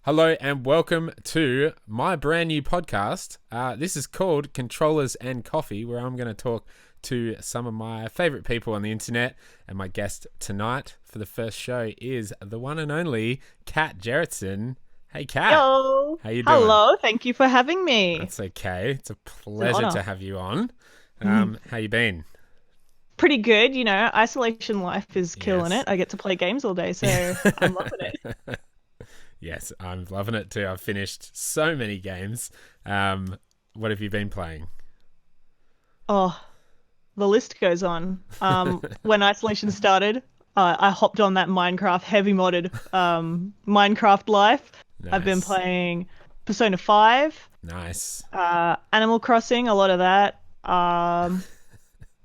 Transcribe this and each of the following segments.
Hello and welcome to my brand new podcast. This is called Controllers and Coffee, where I'm going to talk to some of my favorite people on the internet. And my guest tonight for the first show is the one and only Kat Gerritsen. Hey, Kat. Yo. How you doing? Hello. Thank you for having me. That's okay. It's a It's an pleasure honor. to have you on. Mhm. How you been? Pretty good, isolation life is killing Yes. it. I get to play games all day, so I'm loving it. Yes, I'm loving it too. I've finished so many games. What have you been playing? Oh, the list goes on. When isolation started, I hopped on that Minecraft heavy modded Minecraft life. I've been Nice. playing Persona 5, Nice. Animal Crossing, a lot of that.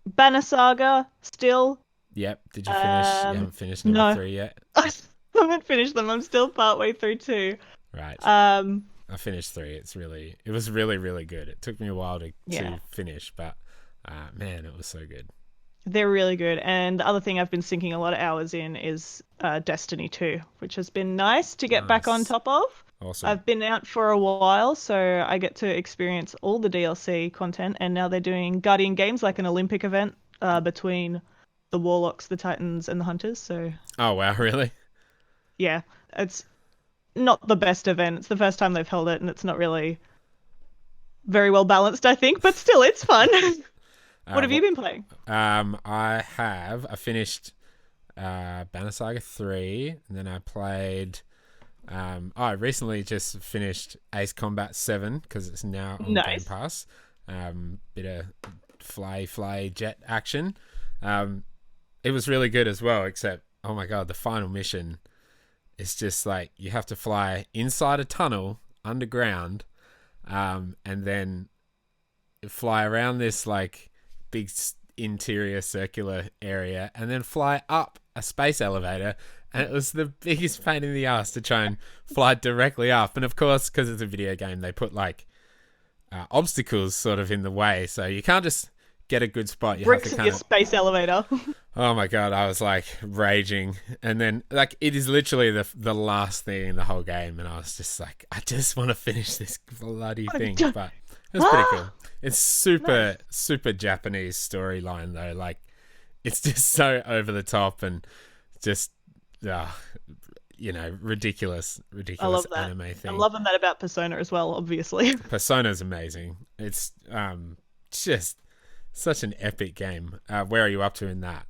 Banner Saga still. Yep. Did you finish? You Um, haven't finished number no, 3 yet? I haven't finished them. I'm still partway through two. Right. Um, I finished 3. It was really, really good. It took me a while yeah, to finish, but man, it was so good. they're really good. And the other thing I've been sinking a lot of hours in is Destiny 2, which has been nice to get back on Nice. top of. Awesome. I've been out for a while, so I get to experience all the DLC content, and now they're doing Guardian Games like an Olympic event between the Warlocks, the Titans, and the Hunters. So Oh, wow. Really? yeah, it's not the best event. It's the first time they've held it, and it's not really very well balanced, I think, but still, it's fun. What have you Well, been playing? I finished Banner Saga 3, and then I played. I recently just finished Ace Combat 7 because it's now on Game Nice. Pass. Bit of fly jet action. Um, it was really good as well, except, oh my god, the final mission is just like you have to fly inside a tunnel underground, and then fly around this like big interior circular area and then fly up a space elevator. And it was the biggest pain in the ass to try and fly directly up. And of course, because it's a video game, they put like obstacles sort of in the way. So you can't just get a good spot. You have to Bricks in kind your of, space elevator. oh my God, I was like raging. And then, like, it is literally the last thing in the whole game. And I was just like, I just want to finish this bloody thing. But it was pretty cool. Ah, It's nice. super Japanese storyline though. Like, it's just so over the top and just, uh, I ridiculous love that. anime I'm thing. loving that about Persona as well, obviously. Persona's amazing. It's just such an epic game. Where are you up to in that?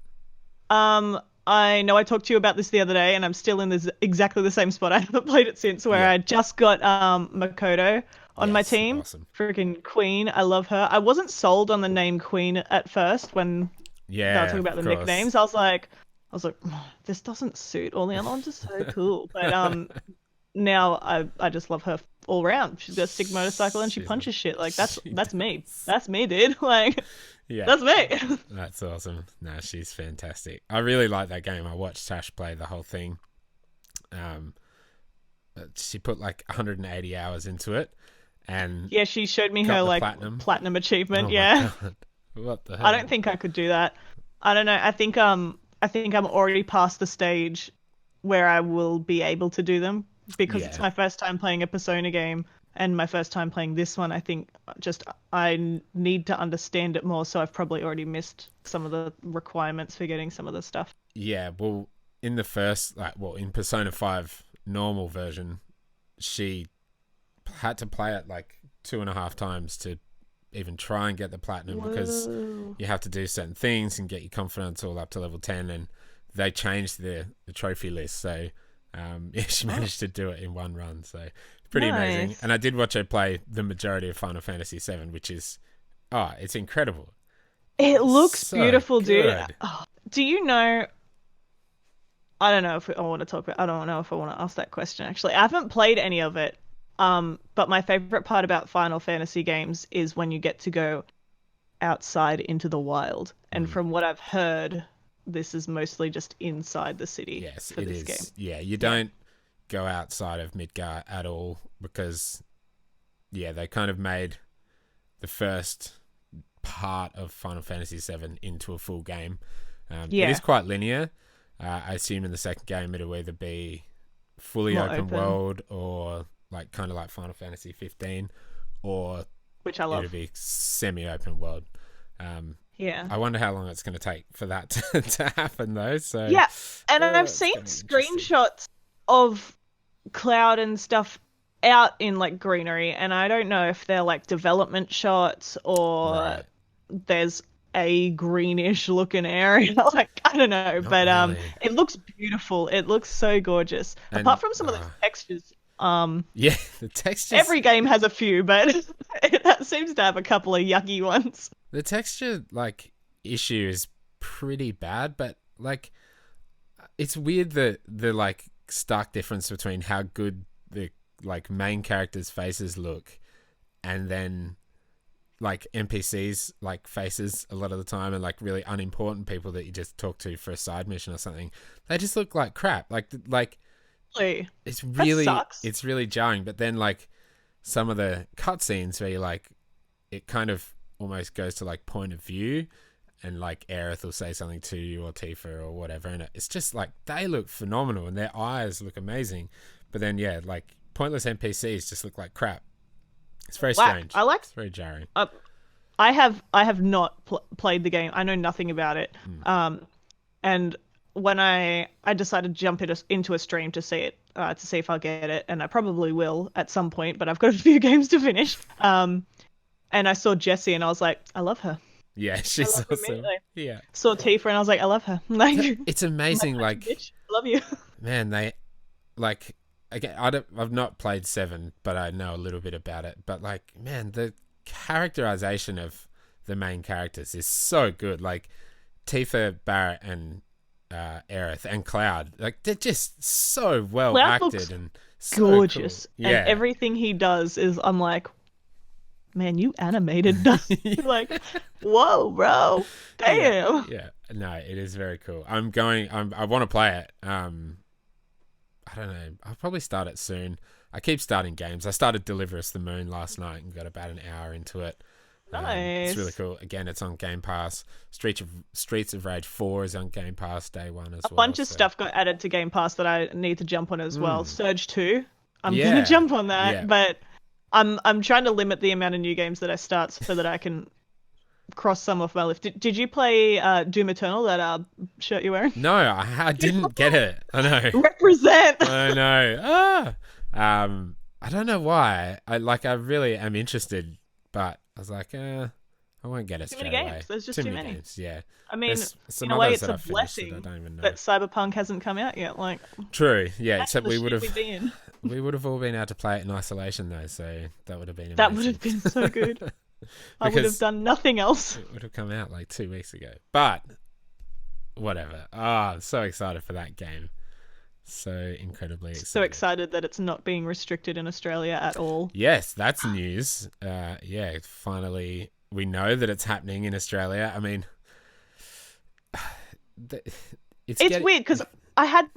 I know I talked to you about this the other day, and I'm still in this exactly the same spot. I haven't played it since, where Yeah. I just got Makoto on my Yes. team. Awesome. Freaking Queen. I love her. I wasn't sold on the name Queen at first when they were Yeah, talking about of the course. nicknames. I was like, "Oh, this doesn't suit. All the other ones are so cool." But now I just love her all round. She's got a stick motorcycle and she She's a, punches shit. Like she that's me. does. That's me, dude. Like Yeah, that's me. that's awesome. No, she's fantastic. I really like that game. I watched Tash play the whole thing. Um, she put like 180 hours into it and Yeah, she showed me her got the like platinum. platinum achievement. Oh my Yeah. god, what the I don't hell? think I could do that. I don't know. I think I'm already past the stage where I will be able to do them because it's Yeah, my first time playing a Persona game and my first time playing this one. I think just need to understand it more, so I've probably already missed some of the requirements for getting some of the stuff. yeah. Well, in the first, in Persona 5 normal version, she had to play it like 2.5 times to even try and get the platinum because Whoa. you have to do certain things and get your confidence all up to level 10, and they changed the trophy list. So yeah, she Oh, managed to do it in one run. So pretty amazing. nice. And I did watch her play the majority of Final Fantasy 7, which is, oh, it's incredible. It It's looks so beautiful, dude. good. Oh, do you know? I don't know if I want to talk about. I don't know if I want to ask that question. Actually, I haven't played any of it. But my favorite part about Final Fantasy games is when you get to go outside into the wild. And Mm. from what I've heard, this is mostly just inside the city Yes, for it this game. is. Yeah, you Yeah. don't go outside of Midgar at all because, yeah, they kind of made the first part of Final Fantasy VII into a full game. It is Yeah. quite linear. I assume in the second game it'll either be fully More open open. world or like kind of like Final Fantasy 15, or which I it'll love. be semi-open world. Yeah. I wonder how long it's going to take for that to happen though. So Yeah, and I've it's seen going to be interesting. screenshots of Cloud and stuff out in like greenery, and I don't know if they're like development shots or Right. there's a greenish looking area. Like I don't know, Not but really. it looks beautiful. It looks so gorgeous. Apart And from some of those textures, yeah, the textures, every game has a few, but it seems to have a couple of yucky ones. the texture like issue is pretty bad, but like it's weird that the like stark difference between how good the like main characters' faces look and then like NPCs like faces a lot of the time, and like really unimportant people that you just talk to for a side mission or something. They just look like crap. Like Really, it's that really sucks. it's really jarring. But then like some of the cutscenes where you like it kind of almost goes to like point of view, and like Aerith will say something to you or Tifa or whatever, and it's just like they look phenomenal and their eyes look amazing. But then yeah, like pointless NPCs just look like crap. It's very Whack. strange. I like. It's very jarring. I have not played the game. I know nothing about it. Mm. And when I decided to jump into a stream to see it, to see if I'll get it, and I probably will at some point, but I've got a few games to finish. And I saw Jessie, and I was like, I love her. Yeah, I she's love her awesome. immediately. Yeah, Saw Tifa, and I was like, I love her. Like, it's amazing. Like, bitch, I love you. man, they like again. I've not played 7, but I know a little bit about it. But like, man, the characterization of the main characters is so good. Like Tifa, Barrett, and Aerith and Cloud, like they're just so well Cloud looks acted and so gorgeous, cool. Yeah, and everything he does is, I'm like, man, you animated that. Like, whoa, bro, damn. yeah. No, it is very cool. I want to play it. I don't know. I'll probably start it soon. I keep starting games. I started Deliver Us the Moon last night and got about an hour into it. Nice. It's really cool. Again, it's on Game Pass. Streets of Rage 4 is on Game Pass day one as well. A bunch of so- stuff got added to Game Pass that I need to jump on as well. Surge 2, I'm Yeah. gonna jump on that, Yeah. but I'm trying to limit the amount of new games that I start so that I can cross some off my list. Did you play Doom Eternal, that shirt you're wearing? No, I didn't get it. I know. Represent. I know. I don't know why. I really am interested, but I was like, I won't get it Too straight many away. games. There's just too many. Games, yeah. I mean, There's some in a way, others it's that a I've finished that I blessing don't even know. that Cyberpunk hasn't come out yet. Like, True, yeah. Except the we shit would have we'd be in. we would have all been able to play it in isolation though, so that would have been amazing. That would have been so good. I would have Because done nothing else. it would have come out like 2 weeks ago. But whatever. I'm so excited for that game. So incredibly excited. So excited that it's not being restricted in Australia at all. Yes, that's news. Yeah, finally we know that it's happening in Australia. I mean, It's weird because I had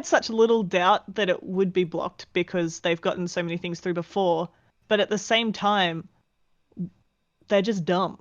such little doubt that it would be blocked because they've gotten so many things through before, but at the same time, they're just dumb.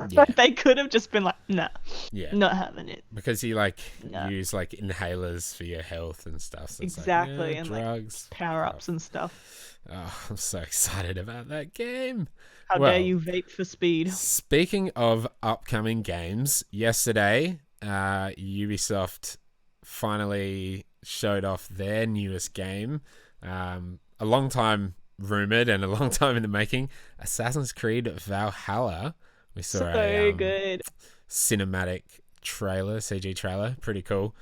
Yeah. They could have just been like, nah, Yeah, not having it. because you like No. use like inhalers for your health and stuff. So it's Exactly, like, and, drugs, Power ups and stuff. Oh, I'm so excited about that game. How Well, dare you vape for speed? Speaking of upcoming games, yesterday, Ubisoft finally showed off their newest game. A long time rumored and a long time in the making, Assassin's Creed Valhalla. We saw So a good. cinematic trailer, CG trailer, pretty cool.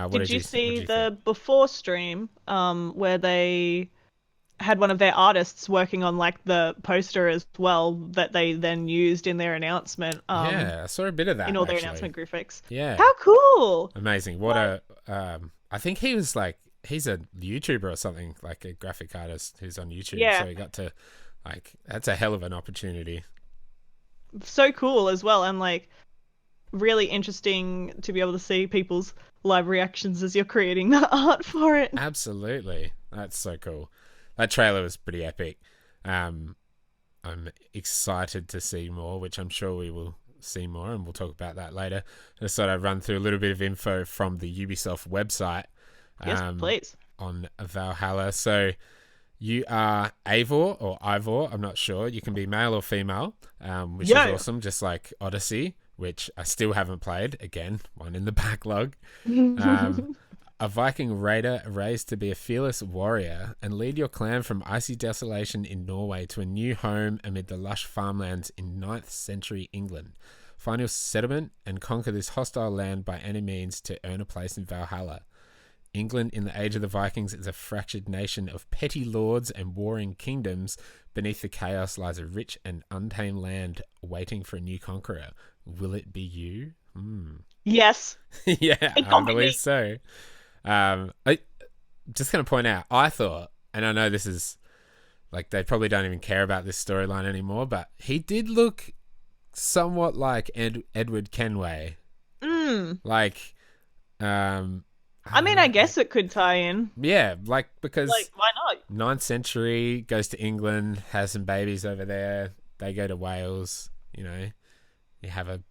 Did you see the before stream where they had one of their artists working on like the poster as well that they then used in their announcement? Yeah, I saw a bit of that in all their actually. announcement graphics. Yeah, How cool! amazing. What a I think he was like, he's a YouTuber or something, like a graphic artist who's on YouTube. Yeah. So he got to, like, that's a hell of an opportunity. So cool as well, and like really interesting to be able to see people's live reactions as you're creating the art for it. Absolutely. That's so cool. That trailer was pretty epic. I'm excited to see more, which I'm sure we will see more, and we'll talk about that later. I just thought I'd run through a little bit of info from the Ubisoft website. Yes, please. On Valhalla. So You are Eivor or Ivor, I'm not sure. You can be male or female, which is Yeah. awesome, just like Odyssey, which I still haven't played. Again, one in the backlog. Um, a Viking raider raised to be a fearless warrior and lead your clan from icy desolation in Norway to a new home amid the lush farmlands in 9th century England. Find your settlement and conquer this hostile land by any means to earn a place in Valhalla. England in the age of the Vikings is a fractured nation of petty lords and warring kingdoms. Beneath the chaos lies a rich and untamed land waiting for a new conqueror. Will it be you? Yes. Yeah, It I can't be believe me. so. I just going to point out, I thought, and I know this is like they probably don't even care about this storyline anymore, but he did look somewhat like Edward Kenway. Like, I mean, I guess it could tie in. yeah, like because Like, why not? 9th century goes to England, has some babies over there. They go to Wales. You know, you have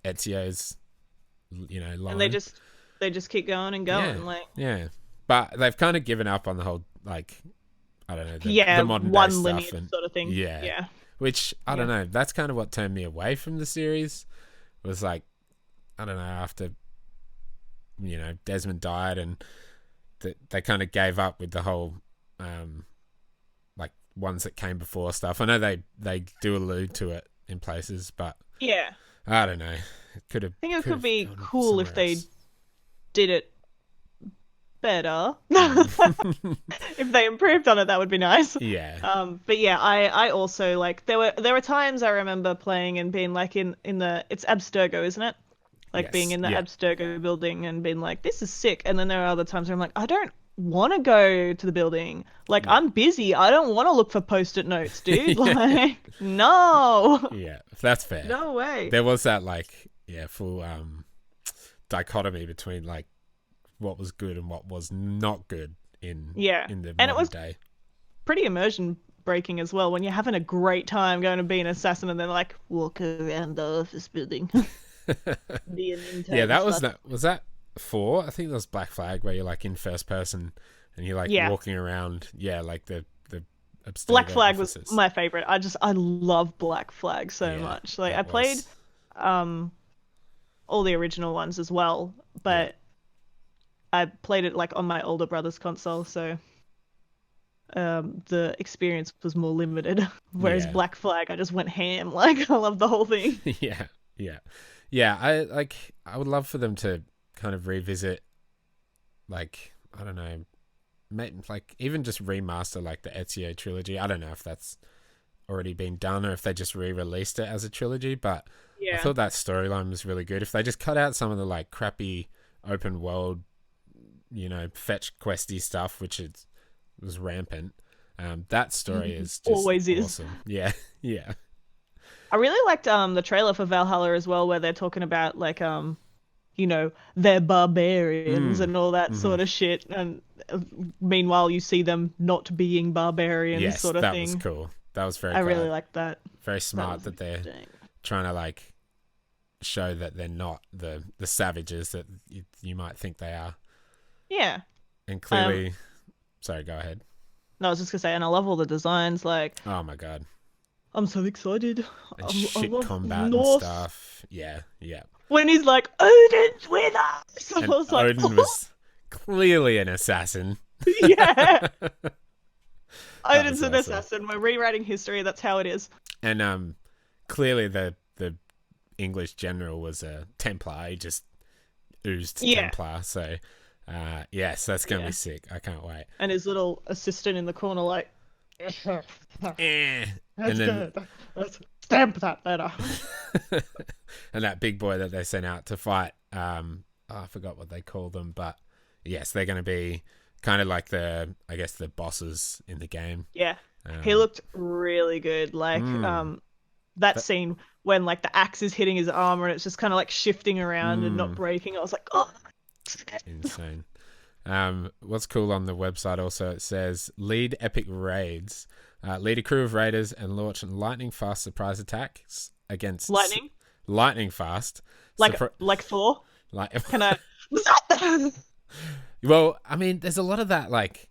Ezio's, line. And they just keep going and going. Like, Yeah, but they've kind of given up on the whole, like, I don't know, yeah, the modern day one stuff lineage and sort of thing. yeah, Yeah. which I don't know. That's kind of what turned me away from the series. Was like, I don't know, after Desmond died and they kind of gave up with the whole like ones that came before stuff. I know they do allude to it in places, but Yeah. I don't know. It could have. I think it could be gone cool if somewhere they else. did it better. If they improved on it, that would be nice. Yeah. But yeah, I also like there were times I remember playing and being like in the it's Abstergo, isn't it? Like Yes. being in the Yeah. Abstergo building and being like, this is sick. And then there are other times where I'm like, I don't want to go to the building. Like, I'm busy. I don't want to look for post-it notes, dude. Yeah. Like, no. Yeah, that's fair. No way. There was that full dichotomy between like what was good and what was not good in Yeah. in the And it modern was day. pretty immersion breaking as well when you're having a great time going to be an assassin and then like walk around the office building. Be an intern. Yeah, that was stuff. was that 4? I think that was Black Flag where you're like in first person and you're like Yeah. walking around. Yeah, like the Black Abstergo Flag offices. was my favorite. I love Black Flag so Yeah, much. Like that I played was- all the original ones as well, but I played it like on my older brother's console, so the experience was more limited. Whereas Yeah. Black Flag, I just went ham. Like I love the whole thing. yeah. I would love for them to kind of revisit, like, I don't know, like even just remaster like the Ezio trilogy. I don't know if that's already been done or if they just re-released it as a trilogy, but I Yeah. thought that storyline was really good. If they just cut out some of the like crappy open world, fetch questy stuff, which was rampant. That story is just Always is. awesome. Yeah, yeah, I really liked the trailer for Valhalla as well, where they're talking about like they're barbarians and all that sort of shit, and meanwhile you see them not being barbarians, yes, sort of that thing. was cool. That was very I really clever. liked that. Very smart was that they're interesting. trying to like show that they're not the savages that you might think they are, Yeah. and clearly. Sorry, go ahead. No, I was just gonna say, and I love all the designs. Like, Oh my god. I'm so excited. And I shit love combat Norse. and stuff. Yeah, yeah. When he's like, Odin's with us, I And was like, Odin was clearly an assassin. yeah. Odin's was an awesome. assassin. We're rewriting history. That's how it is. And clearly the English general was a Templar. He just oozed Yeah. Templar. So yes, that's gonna Yeah. be sick. I can't wait. And his little assistant in the corner, like, Eh. That's And then good. Let's stamp that letter. and that big boy that they sent out to fight. I forgot what they call them, but yes, they're gonna be kind of like the bosses in the game. Yeah. He looked really good. Like, that scene when like the axe is hitting his armor and it's just kind of like shifting around and not breaking. I was like, oh, Insane. What's cool on the website also, it says lead epic raids, lead a crew of raiders and launch lightning fast surprise attacks against lightning fast, like Thor. like Can I? well, I mean, there's a lot of that like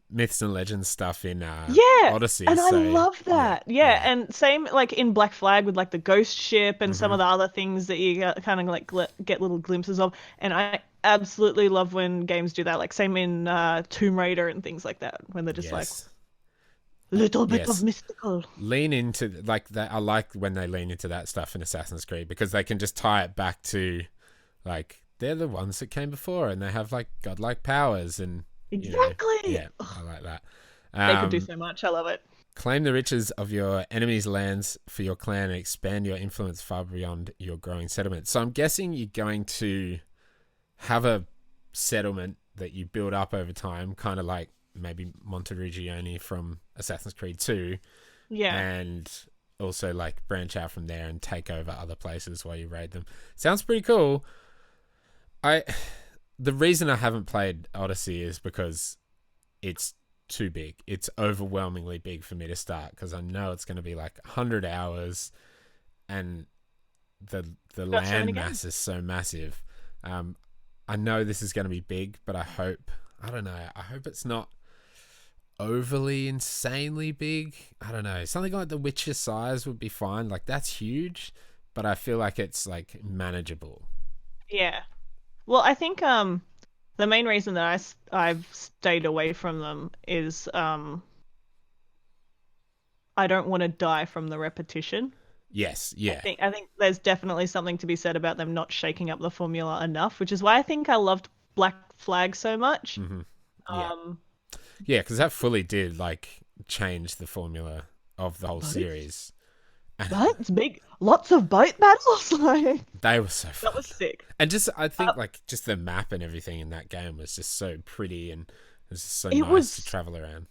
myths and legends stuff in Yeah, Odyssey. and I So love yeah, that. Yeah, yeah, and same like in Black Flag with like the ghost ship and some hmm, of the other things that you kind of like get little glimpses of. And I absolutely love when games do that. Like same in Tomb Raider and things like that, when they're just like yes, little bit of yes. mystical. Lean into like that. I like when they lean into that stuff in Assassin's Creed because they can just tie it back to like they're the ones that came before and they have like godlike powers and Exactly. yeah, I like that. They could do Um, so much. I love it. Claim the riches of your enemies' lands for your clan and expand your influence far beyond your growing settlement. So I'm guessing you're going to have a settlement that you build up over time, kind of like maybe Monteriggioni from Assassin's Creed 2, Yeah. and also like branch out from there and take over other places while you raid them. Sounds pretty cool. I the reason I haven't played Odyssey is because it's too big. It's overwhelmingly big for me to start because I know it's going to be like 100 hours and the Got so many land mass games. is so massive. Um, I know this is going to be big, but I don't know. I hope it's not overly insanely big. I don't know. Something like The Witcher size would be fine. Like that's huge, but I feel like it's like manageable. Yeah. Well, I think the main reason that I've stayed away from them is I don't want to die from the repetition. Yes, yeah. I think there's definitely something to be said about them not shaking up the formula enough, which is why I think I loved Black Flag so much. Hmm. Yeah. Um, Yeah, because that fully did like change the formula of the whole boats, series. And boats, big, lots of boat battles. Like they were so that fun. was sick. And just I Uh, think like just the map and everything in that game was just so pretty and it was just so it nice to was travel around.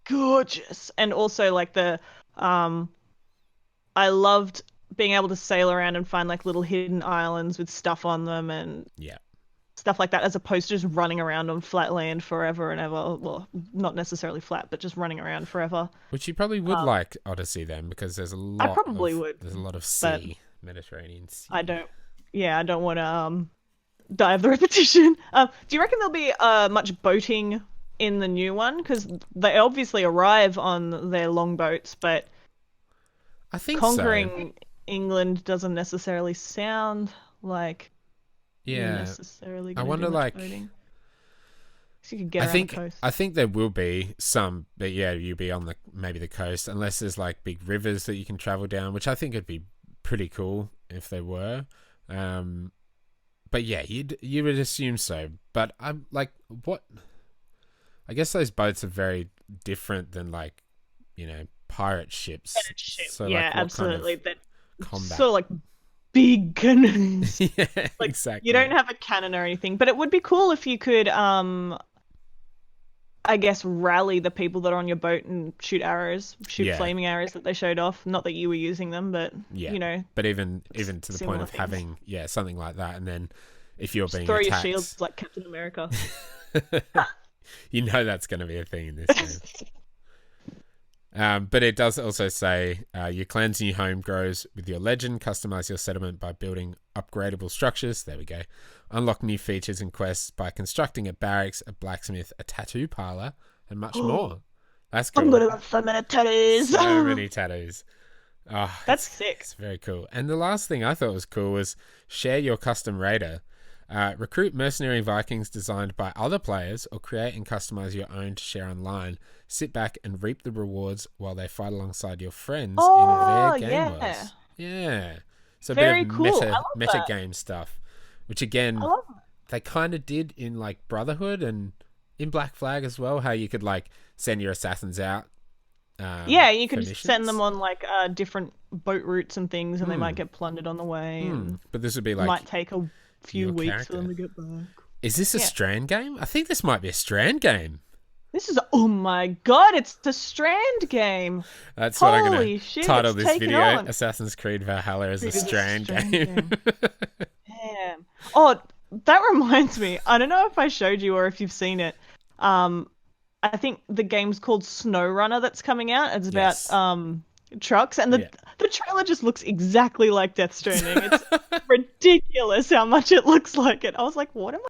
gorgeous, and also like the um, I loved being able to sail around and find like little hidden islands with stuff on them and Yeah. stuff like that, as opposed to just running around on flat land forever and ever. Well, not necessarily flat, but just running around forever. Which you probably would Um, like Odyssey then because I probably would, there's a lot of but sea, Mediterranean I Sea. don't. Yeah, I don't want to die of the repetition. Do you reckon there'll be much boating in the new one? Because they obviously arrive on their longboats, but I think so. conquering England doesn't necessarily sound like you're Yeah. necessarily I going to do wonder much like boating. So you could get around the I coast. think there will be some, but yeah, you'll be on the maybe the coast unless there's like big rivers that you can travel down, which I think would be pretty cool if there were. Um, but yeah, you would assume so. But I'm like, what? I guess those boats are very different than like pirate ships. Ship. So Yeah, like, what kind of absolutely. That combat? sort of like big canoes. Yeah, Like you don't exactly. have a cannon or anything, but it would be cool if you could I guess rally the people that are on your boat and shoot arrows, shoot Yeah, flaming arrows that they showed off. Not that you were using them, but yeah. you know, But even to the point similar of things. having something like that, and then if you're Just being throw your shields attacked, like Captain America. you know that's going to be a thing in this game. But it does also say your clan's new home grows with your legend. Customize your settlement by building upgradable structures. There we go. Unlock new features and quests by constructing a barracks, a blacksmith, a tattoo parlor, and much more. That's I'm cool. gonna have so many tattoos. So many tattoos. Oh, That's sick. it's very cool. And the last thing I thought was cool was share your custom raider. Recruit mercenary Vikings designed by other players or create and customize your own to share online. Sit back and reap the rewards while they fight alongside your friends in their Oh game yeah, modes. Yeah. So a bit of very cool. I love meta that. game stuff, which I again, love that. they kind of did in like Brotherhood and in Black Flag as well, how you could like send your assassins out Yeah, you for could just send them missions. on like different boat routes and things, and they might Hmm. get plundered on the way, and But this would be it might like take a few your weeks for them character. to get back. Is this a Yeah. Strand game? I think this might be a Strand game. This is, oh my god, it's the Strand game. That's what I'm going Holy to shit, title it's this taken video. on. Assassin's Creed Valhalla is a It is a Strand Strand game. game. Damn. Oh, that reminds me. I don't know if I showed you or if you've seen it. Um, I think the game's called SnowRunner that's coming out. It's about Yes. trucks, and Yeah. the trailer just looks exactly like Death Stranding. It's ridiculous how much it looks like it. I was like, what am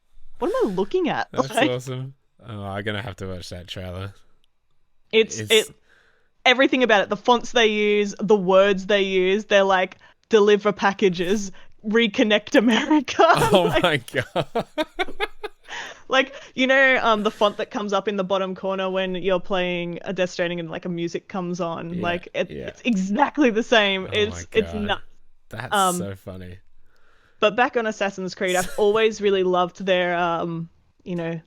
I looking at? That's Like, awesome. Oh, I'm going to have to watch that trailer. It's everything about it. The fonts they use, the words they use. They're like deliver packages, reconnect America. Oh like, my god. like the font that comes up in the bottom corner when you're playing a Death Stranding and like a music comes on. Yeah, Like yeah. it's exactly the same. Oh my It's god. nuts. That's so funny. But back on Assassin's Creed, I've always really loved their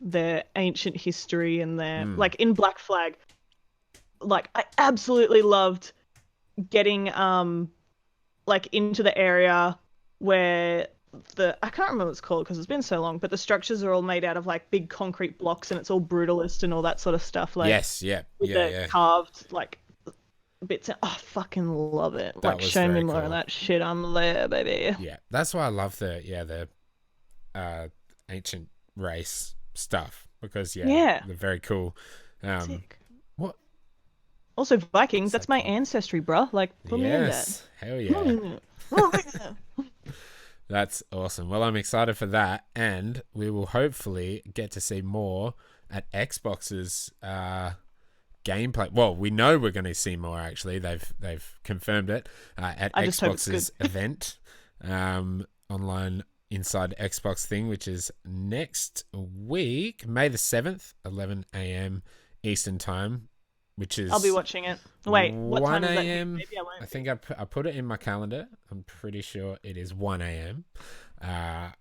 their ancient history and their like in Black Flag. Like I absolutely loved getting like into the area where I can't remember what it's called because it's been so long, but the structures are all made out of like big concrete blocks and it's all brutalist and all that sort of stuff. Like Yes, yeah. with the carved like bits. I fucking love it. That like was show me very more cool. of that shit. I'm there, baby. Yeah. That's why I love the ancient race stuff because they're very cool. Sick. What? Also Vikings, that's my ancestry, bruh. Like put me in that. Hell yeah. That's awesome. Well, I'm excited for that, and we will hopefully get to see more at Xbox's gameplay. Well, we know we're going to see more. Actually, they've confirmed it at Xbox's event, online inside Xbox thing, which is next week, May the 7th, 11 a.m. Eastern time. Which is I'll be watching it. Wait, what 1 time is that? a.m. Maybe I won't. I think I put it in my calendar. I'm pretty sure it is 1 a.m.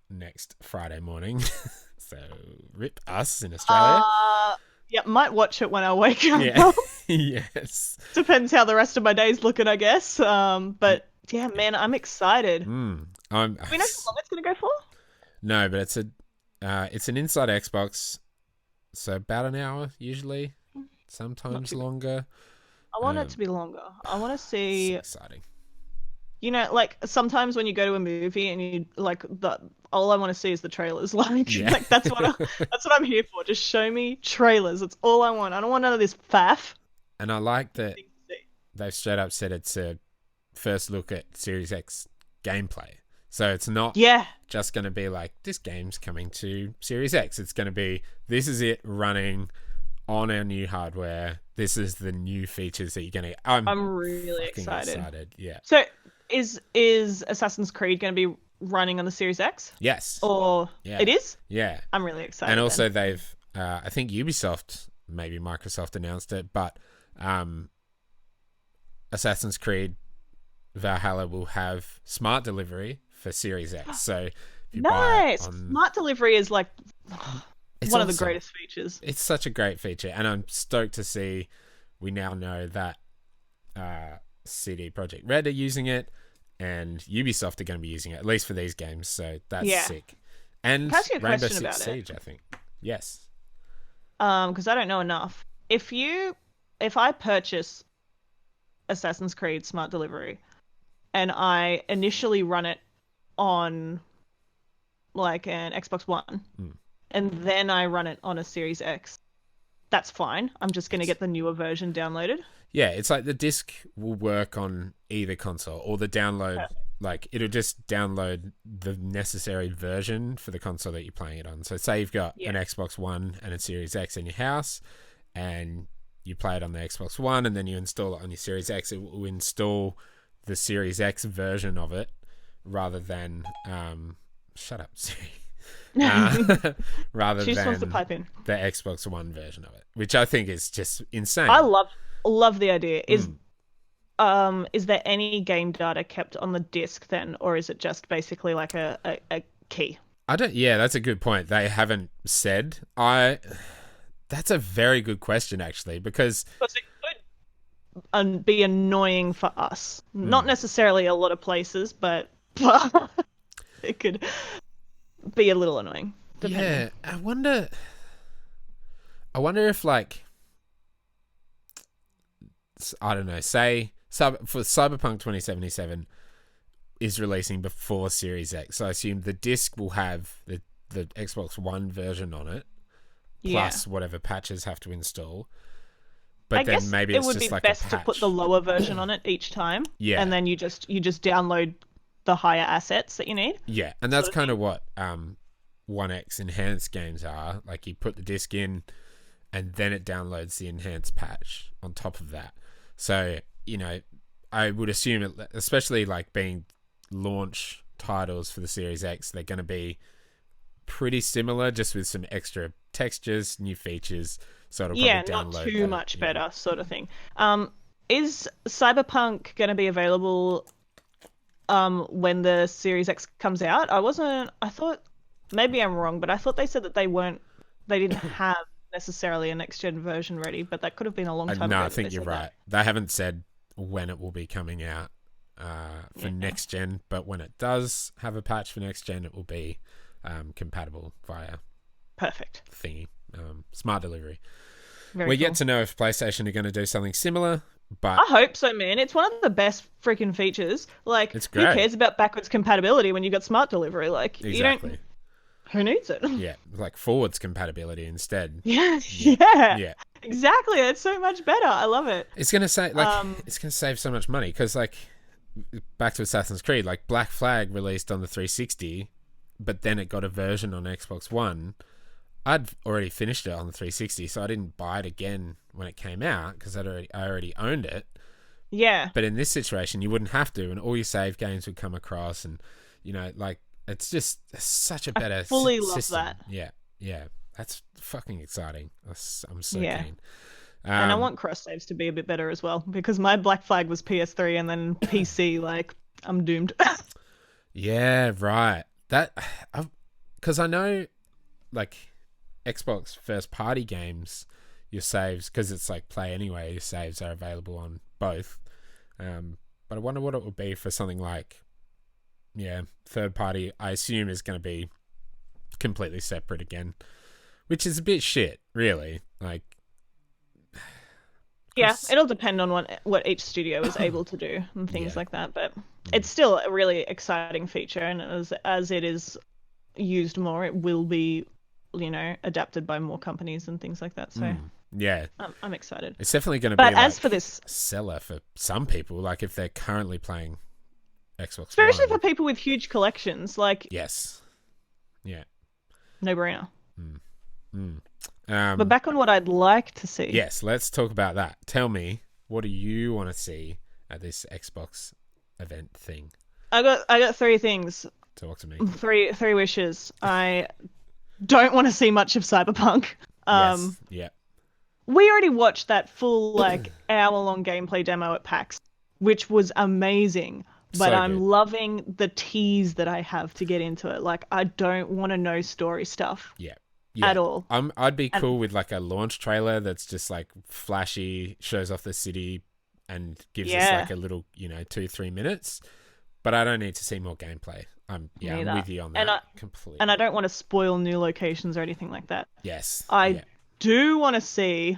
Next Friday morning. So rip us in Australia. Yeah, might watch it when I wake up. Yeah. Yes. Depends how the rest of my day's looking, I guess. But yeah, man, I'm excited. Do we know how long it's gonna go for? No, but it's an inside Xbox, so about an hour usually. Sometimes longer. I want it to be longer. I want to see. It's exciting. Like sometimes when you go to a movie and you like all I want to see is the trailers. Like, like that's what I'm here for. Just show me trailers. That's all I want. I don't want none of this faff. And I like that they've straight up said it's a first look at Series X gameplay. So it's not just going to be like this game's coming to Series X. It's going to be this is it running on our new hardware. This is the new features that you're gonna. I'm really excited. Yeah. So is Assassin's Creed gonna be running on the Series X? Yes. Or it is? Yeah. I'm really excited. And also they've, I think Ubisoft, maybe Microsoft announced it, but Assassin's Creed Valhalla will have smart delivery for Series X. So if you buy it on... Smart delivery is like. It's one of the greatest features. It's such a great feature, and I'm stoked to see. We now know that CD Projekt Red are using it, and Ubisoft are going to be using it at least for these games. So that's sick. And Rainbow Six Siege, I think. Yes. Because I don't know enough. If I purchase Assassin's Creed Smart Delivery, and I initially run it on like an Xbox One. And then I run it on a Series X. That's fine. I'm just going to get the newer version downloaded. Yeah, it's like the disc will work on either console or the download. Like it'll just download the necessary version for the console that you're playing it on. So say you've got an Xbox One and a Series X in your house and you play it on the Xbox One and then you install it on your Series X, it will install the Series X version of it rather than... shut up, Siri. Rather than wants to pipe in. The Xbox One version of it, which I think is just insane. I love the idea. Is there any game data kept on the disc then, or is it just basically like a key? I don't. Yeah, that's a good point. They haven't said. That's a very good question actually, because it could be annoying for us. Not necessarily a lot of places, but it could be a little annoying. Depending. Yeah, I wonder if like, I don't know, say for Cyberpunk 2077 is releasing before Series X, so I assume the disc will have the Xbox One version on it, plus whatever patches have to install. But I then guess maybe it it's would just be like best a to patch. put the lower version on it each time. Yeah, and then you just download the higher assets that you need. Yeah, and that's kind of what 1X enhanced games are. Like you put the disc in and then it downloads the enhanced patch on top of that. So, you know, I would assume, especially like being launch titles for the Series X, they're going to be pretty similar, just with some extra textures, new features. So it'll probably download not too much better, sort of thing. Is Cyberpunk going to be available when the Series X comes out? I thought, maybe I'm wrong, but I thought they said that they didn't have necessarily a next gen version ready, but that could have been a long time ago. No, I think you're right. They haven't said when it will be coming out for next gen, but when it does have a patch for next gen, it will be compatible via perfect thingy, smart delivery. Very We're cool. yet to know if PlayStation are going to do something similar, but I hope so, man. It's one of the best freaking features. Like, it's who great. cares about backwards compatibility when you got smart delivery? Like, Exactly. you don't. Who needs it? Yeah, like forwards compatibility instead. Yeah. Exactly. It's so much better. I love it. It's gonna it's gonna save so much money, because like, back to Assassin's Creed, like Black Flag released on the 360, but then it got a version on Xbox One. I'd already finished it on the 360, so I didn't buy it again when it came out because I already owned it. Yeah. But in this situation, you wouldn't have to, and all your save games would come across, and you know, like, it's just such a better system. I fully love that. Yeah, that's fucking exciting. I'm so keen. And I want cross saves to be a bit better as well, because my Black Flag was PS3 and then PC. Like, I'm doomed. Yeah, right. That, because I know, like, Xbox first party games, your saves, because it's like Play Anywhere, your saves are available on both. But I wonder what it would be for something like, third party. I assume is going to be completely separate again, which is a bit shit, really. Like, yeah, it'll depend on what each studio is able to do and things like that. But it's still a really exciting feature, and as it is used more, it will be, adapted by more companies and things like that. So I'm excited. It's definitely going to be as like for this seller for some people, like if they're currently playing Xbox especially One. For people with huge collections, like, yes, no brainer. But back on what I'd like to see. Yes, let's talk about that. Tell me, what do you want to see at this Xbox event thing? I got three things. Talk to me. Three wishes. I don't want to see much of Cyberpunk. Yes. Yeah. We already watched that full hour-long gameplay demo at PAX, which was amazing. But I'm loving the tease that I have to get into it. Like, I don't want to know story stuff. Yeah. At all. I'd be cool with like a launch trailer that's just like flashy, shows off the city, and gives us like a little, 2-3 minutes. But I don't need to see more gameplay. I'm with you on that completely. And I don't want to spoil new locations or anything like that. Yes. I do want to see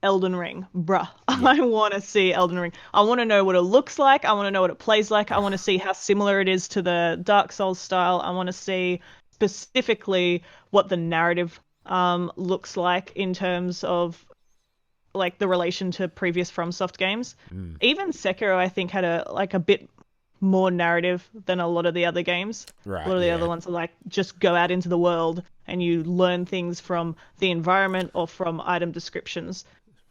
Elden Ring, bruh. Yeah. I want to see Elden Ring. I want to know what it looks like. I want to know what it plays like. I want to see how similar it is to the Dark Souls style. I want to see specifically what the narrative looks like in terms of like the relation to previous FromSoft games. Even Sekiro, I think, had a bit more narrative than a lot of the other games. Right. A lot of the other ones are like, just go out into the world and you learn things from the environment or from item descriptions,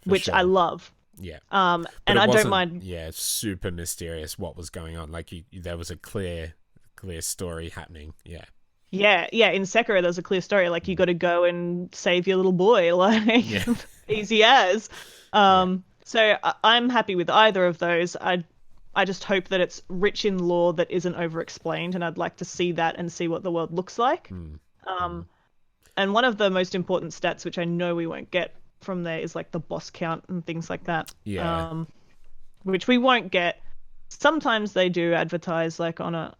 which I love. Yeah. And I don't mind. Yeah, it's super mysterious what was going on. Like, there was a clear story happening. Yeah. Yeah. In Sekiro, there's a clear story. Like, you got to go and save your little boy. Like, easy as. So I'm happy with either of those. I just hope that it's rich in lore that isn't over-explained, and I'd like to see that and see what the world looks like. And one of the most important stats, which I know we won't get from there, is like the boss count and things like that. Yeah. Which we won't get. Sometimes they do advertise like on a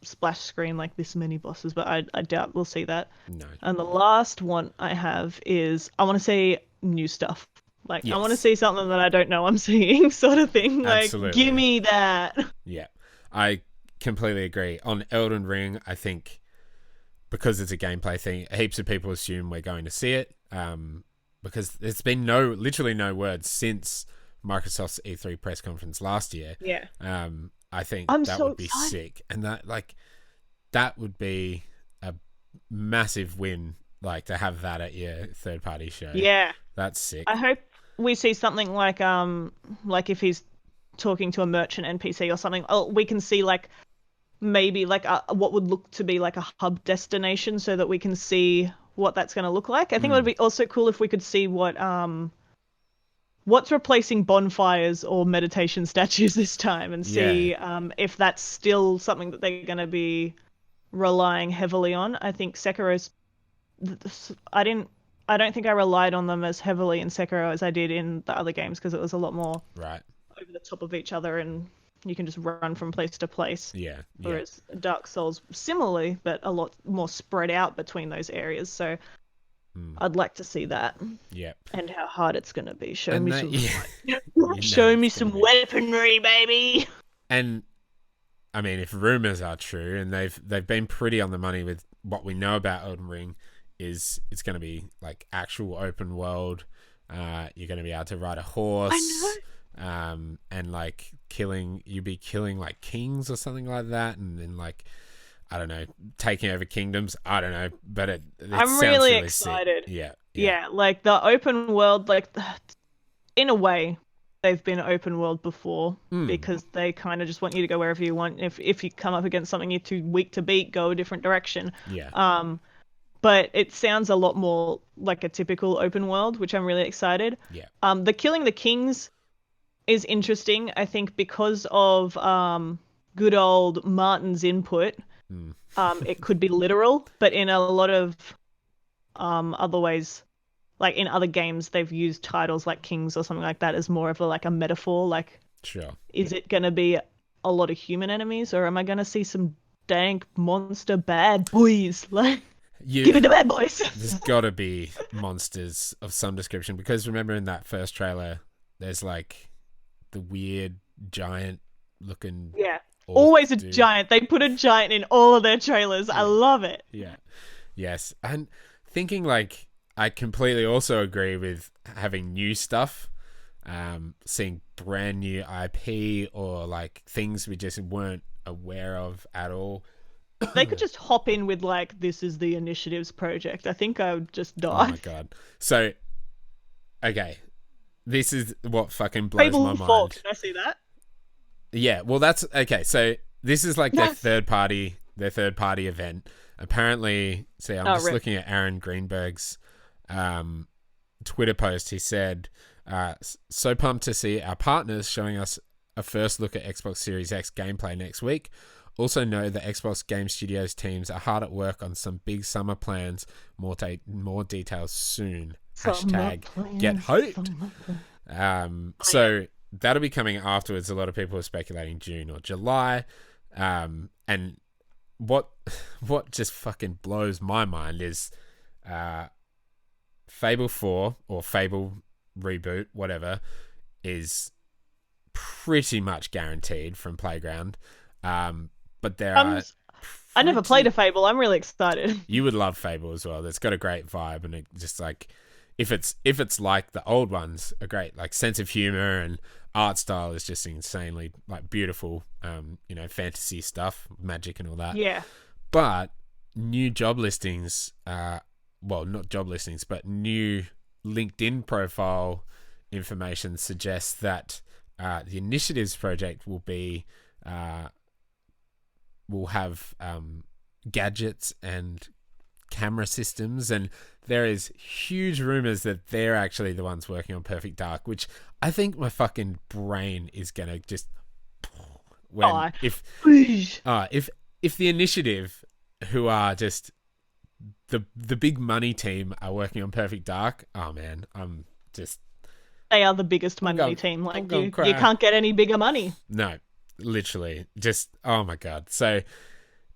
splash screen like this many bosses, but I doubt we'll see that. No. And the last one I have is I want to see new stuff. Like, I want to see something that I don't know I'm seeing, sort of thing. Like, absolutely. Give me that. Yeah, I completely agree. On Elden Ring, I think because it's a gameplay thing, heaps of people assume we're going to see it, because there's been literally no words since Microsoft's E3 press conference last year. Yeah. I think I'm that so would be excited. sick, and that would be a massive win like to have that at your third party show. Yeah. That's sick. I hope we see something like if he's talking to a merchant NPC or something, oh, we can see like maybe like what would look to be like a hub destination so that we can see what that's going to look like. I think it would be also cool if we could see what's replacing bonfires or meditation statues this time and see if that's still something that they're going to be relying heavily on. I think Sekiro's I don't think I relied on them as heavily in Sekiro as I did in the other games because it was a lot more Right. over the top of each other and you can just run from place to place. Yeah. Whereas Dark Souls similarly, but a lot more spread out between those areas. So I'd like to see that. Yeah. And how hard it's going to be. Show And me that- show me some weaponry, baby. And I mean, if rumors are true, and they've been pretty on the money with what we know about Elden Ring, is it's going to be like actual open world. You're going to be able to ride a horse. I know. And like you'd be killing like kings or something like that, and then like I don't know, taking over kingdoms. I don't know, but it I'm sounds really really excited. Sick. Yeah, like the open world, like in a way, they've been open world before because they kind of just want you to go wherever you want. If you come up against something you're too weak to beat, go a different direction. Yeah. But it sounds a lot more like a typical open world, which I'm really excited. Yeah. The killing the kings is interesting, I think, because of good old Martin's input. It could be literal, but in a lot of other ways, like in other games, they've used titles like kings or something like that as more of a metaphor. Like, sure, is it going to be a lot of human enemies, or am I going to see some dank monster bad boys? Like, give it to bad boys. There's got to be monsters of some description because remember in that first trailer, there's like the weird giant looking. Yeah. Always a giant. They put a giant in all of their trailers. I love it. Yeah. Yes. And thinking like I completely also agree with having new stuff, seeing brand new IP or like things we just weren't aware of at all. They could just hop in with like, this is the initiatives project. I think I would just die. Oh my god. So, okay. This is what fucking blows Fable my mind. 4. Can I see that? Yeah, well, that's okay. So this is like their third party event. Apparently, see, I'm just looking at Aaron Greenberg's Twitter post. He said, "So pumped to see our partners showing us a first look at Xbox Series X gameplay next week. Also know that Xbox Game Studios teams are hard at work on some big summer plans. More details soon. Hashtag get hyped." So that'll be coming afterwards. A lot of people are speculating June or July. And what just fucking blows my mind is Fable 4 or Fable reboot, whatever, is pretty much guaranteed from Playground. But there are... I never played a Fable. I'm really excited. You would love Fable as well. It's got a great vibe and it just like... If it's like the old ones, a great like sense of humor and art style is just insanely like beautiful, fantasy stuff, magic and all that. Yeah. But new job listings, well, not job listings, but new LinkedIn profile information suggests that the initiatives project will have gadgets and camera systems, and there is huge rumors that they're actually the ones working on Perfect Dark, which I think my fucking brain is gonna just if the initiative, who are just the big money team, are working on Perfect Dark. Oh man, they are the biggest money team. Like you can't get any bigger money. No, literally, just oh my god. So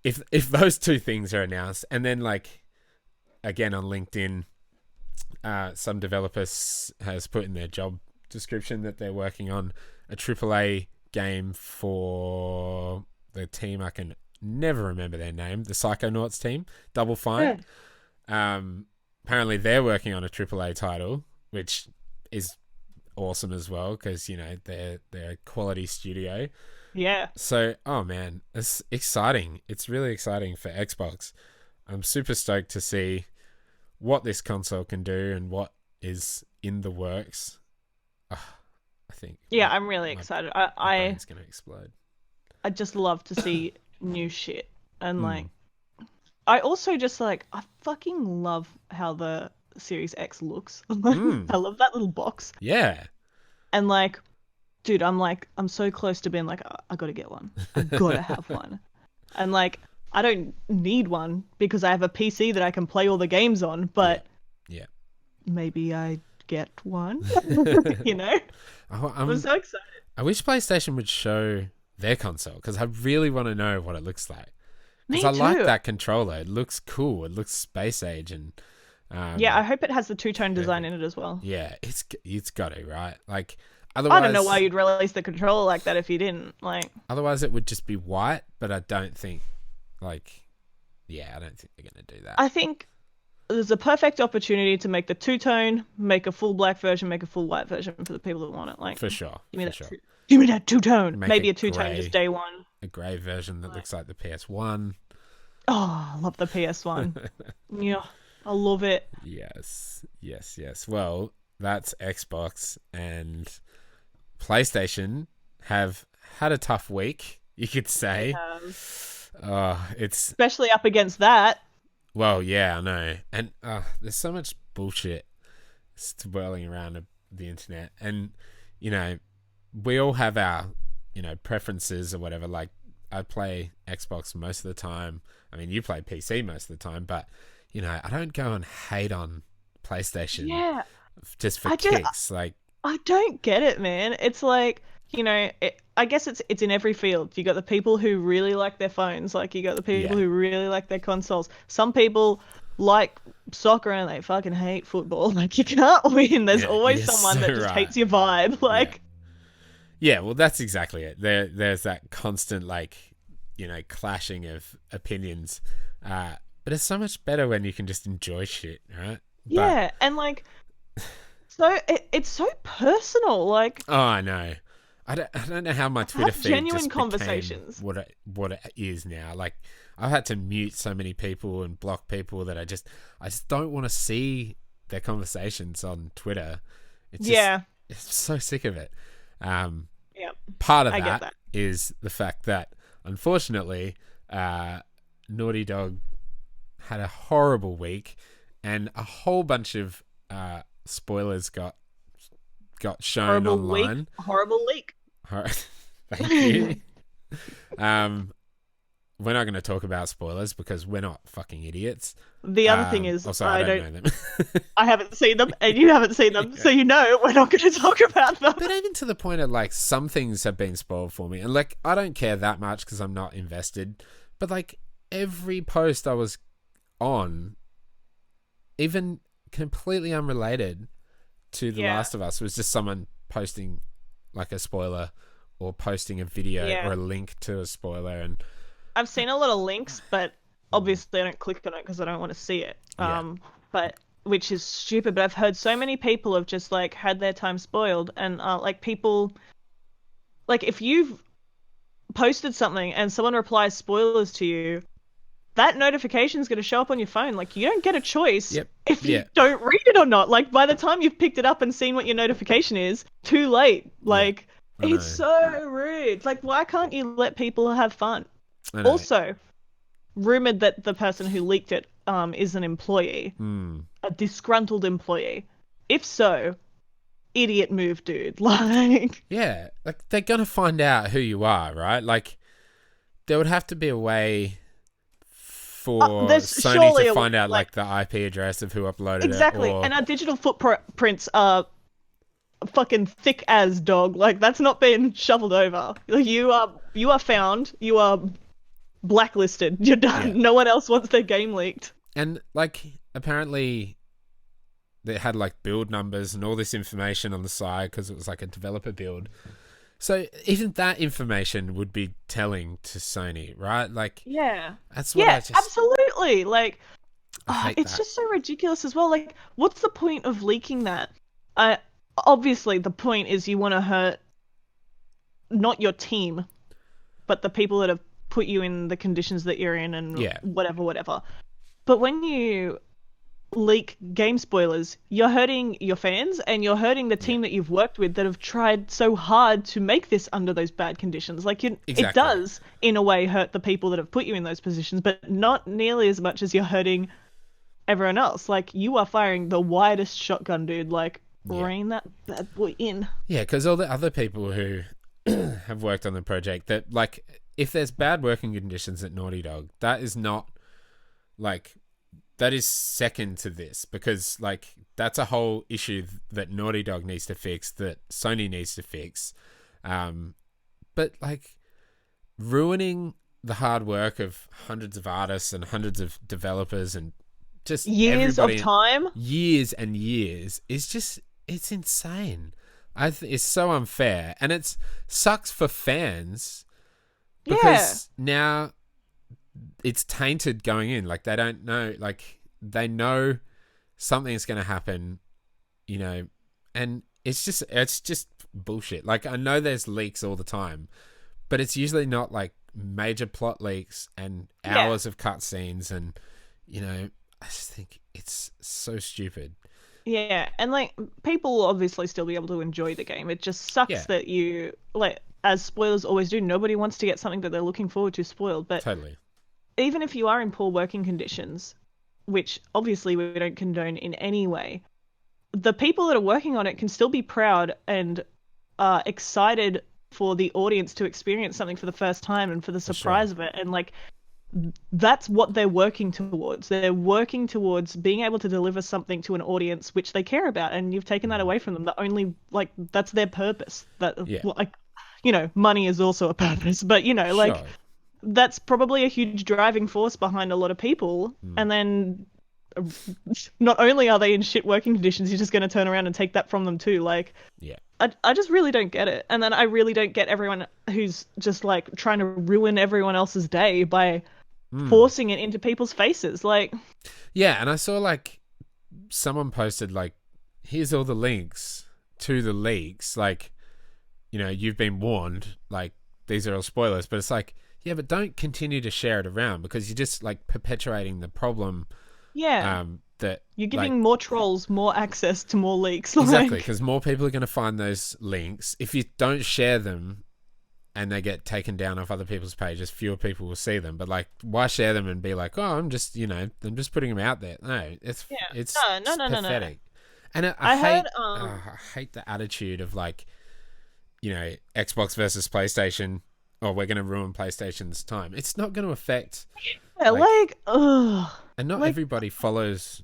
if those two things are announced, and then like again on LinkedIn, some developers has put in their job description that they're working on a AAA game for the team. I can never remember their name. The Psychonauts team, Double Fine. Yeah. Apparently they're working on a AAA title, which is awesome as well because they're a quality studio. Yeah. So, oh man, it's exciting. It's really exciting for Xbox. I'm super stoked to see what this console can do and what is in the works, I think Yeah, I'm really excited. I my I, brain's gonna explode. I just love to see new shit. And like Mm. I also just like I fucking love how the Series X looks. I Mm. love that little box. Yeah. And like, dude, I'm so close to being like, I gotta get one. I gotta have one. And like, I don't need one because I have a PC that I can play all the games on, Yeah. but Yeah. maybe I get one. You know? I, I'm I'm. so excited. I wish PlayStation would show their console because I really want to know what it looks like. Because Me I like too. that controller. It looks cool. It looks space age and Yeah, I um, hope it has the two-tone design perfect. in it as well. Yeah, it's got to, right? Like I don't know why otherwise, you'd release the controller like that if you didn't. Like, otherwise it would just be white. But I don't think like yeah, I don't think they're gonna do that I think there's a perfect opportunity to make the two-tone, make a full black version, make a full white version for the people that want it. Like, for sure. give me For that sure. give me that two-tone. Make Maybe a two-tone just day one. a grey version that Like, looks like the PS1. oh, I love the PS1. Yeah, I love it. Yes, yes, yes. Well, that's Xbox and PlayStation have had a tough week, you could say. It's Especially up against that. well, yeah, I know, and there's so much bullshit swirling around the internet, and you know, we all have our preferences or whatever. Like, I play Xbox most of the time. I mean, you play PC most of the time, but I don't go and hate on PlayStation Yeah, just for I just kicks. Like, I don't get it, man. It's like, I guess it's in every field. You got the people who really like their phones, like you got the people yeah, who really like their consoles. Some people like soccer and they fucking hate football. Like you can't win. There's yeah, always you're someone so that just right. hates your vibe. Yeah, Like, yeah. Well, that's exactly it. There's that constant like clashing of opinions. But it's so much better when you can just enjoy shit, right? But yeah, and like so it's so personal. Like oh, I know. I don't know how my Twitter have feed genuine just became conversations. what it is now. Like, I've had to mute so many people and block people that I just don't want to see their conversations on Twitter. It's just Yeah, it's so sick of it. Um, yeah, Part of I get that that. is the fact that unfortunately, Naughty Dog had a horrible week, and a whole bunch of spoilers got shown Horrible week, online. horrible leak. Thank you. Um, we're not going to talk about spoilers because we're not fucking idiots. The other thing is, Also, I I don't don't, know them. I haven't seen them, and you haven't seen them, Yeah. so we're not going to talk about them. But even to the point of like some things have been spoiled for me, and like I don't care that much because I'm not invested. But like every post I was on, even completely unrelated to The Yeah, Last of Us, was just someone posting like a spoiler or posting a video yeah. or a link to a spoiler, and I've seen a lot of links, but obviously I don't click on it because I don't want to see it. yeah, But which is stupid. But I've heard so many people have just like had their time spoiled, and like people, like if you've posted something and someone replies spoilers to you, that notification is going to show up on your phone. Like you don't get a choice yep, if you yeah, don't read it or not. Like by the time you've picked it up and seen what your notification is, too late. yeah. Like I it's know, so rude. Like why can't you let people have fun? I know. Also, rumored that the person who leaked it is an employee, Hmm. a disgruntled employee. If so, idiot move, dude. Like Yeah, like they're gonna find out who you are, right? Like there would have to be a way for there's Sony surely to a find out like like the IP address of who uploaded it, exactly, or and our digital footprints are fucking thick as dog. Like that's not been shoveled over. Like, you are found. You are blacklisted. You're yeah. done. No one else wants their game leaked. And like apparently they had like build numbers and all this information on the side because it was like a developer build. So even that information would be telling to Sony, right? Like Yeah. that's what Yeah, absolutely. Like, I hate it's that. just so ridiculous as well. Like, what's the point of leaking that? Uh, Obviously, the point is you want to hurt not your team, but the people that have put you in the conditions that you're in and Yeah. whatever, whatever. But when you leak game spoilers, you're hurting your fans and you're hurting the Yeah, team that you've worked with that have tried so hard to make this under those bad conditions. Like it exactly. does in a way hurt the people that have put you in those positions, but not nearly as much as you're hurting everyone else. Like you are firing the widest shotgun, dude. Like Yeah, rein that bad boy in. yeah, because all the other people who have worked on the project, that like, if there's bad working conditions at Naughty Dog, that is not like, that is second to this, because like that's a whole issue that Naughty Dog needs to fix, that Sony needs to fix. But like, ruining the hard work of hundreds of artists and hundreds of developers and just Years of everybody, time. years and years, is just, it's insane. It's so unfair, and it's sucks for fans Yeah. because now it's tainted going in. Like, they don't know, like they know something's going to happen, you know, and it's just bullshit. Like, I know there's leaks all the time, but it's usually not like major plot leaks and Yeah. hours of cutscenes, and you know, I just think it's so stupid. Yeah, and like people will obviously still be able to enjoy the game. It just sucks Yeah, that you like, as spoilers always do, nobody wants to get something that they're looking forward to spoiled. But totally. even if you are in poor working conditions, which obviously we don't condone in any way, the people that are working on it can still be proud and excited for the audience to experience something for the first time and for the For sure. surprise of it. And like that's what they're working towards. They're working towards being able to deliver something to an audience which they care about, and you've taken that Mm. away from them. The only like that's their purpose. That Yeah, like money is also a purpose, but like sure. that's probably a huge driving force behind a lot of people. Mm. And then not only are they in shit working conditions, you're just going to turn around and take that from them too. Like Yeah. I just really don't get it. And then I really don't get everyone who's just like trying to ruin everyone else's day by Mm. forcing it into people's faces. Like, Yeah, and I saw like someone posted like, here's all the links to the leaks. Like, you know, you've been warned. Like, these are all spoilers. But it's like, yeah, but don't continue to share it around, because you're just like perpetuating the problem. yeah, That you're like, giving more trolls more access to more leaks. exactly, Like, because more people are going to find those links. If you don't share them and they get taken down off other people's pages, fewer people will see them. But like, why share them and be like, oh, I'm just, I'm just putting them out there? No, it's yeah, it's no, no, no, no, no. pathetic. And I I hate, heard, I hate the attitude of like, Xbox versus PlayStation. Oh, we're going to ruin PlayStation's time. It's not going to affect, yeah, like, like, ugh, and not like, everybody follows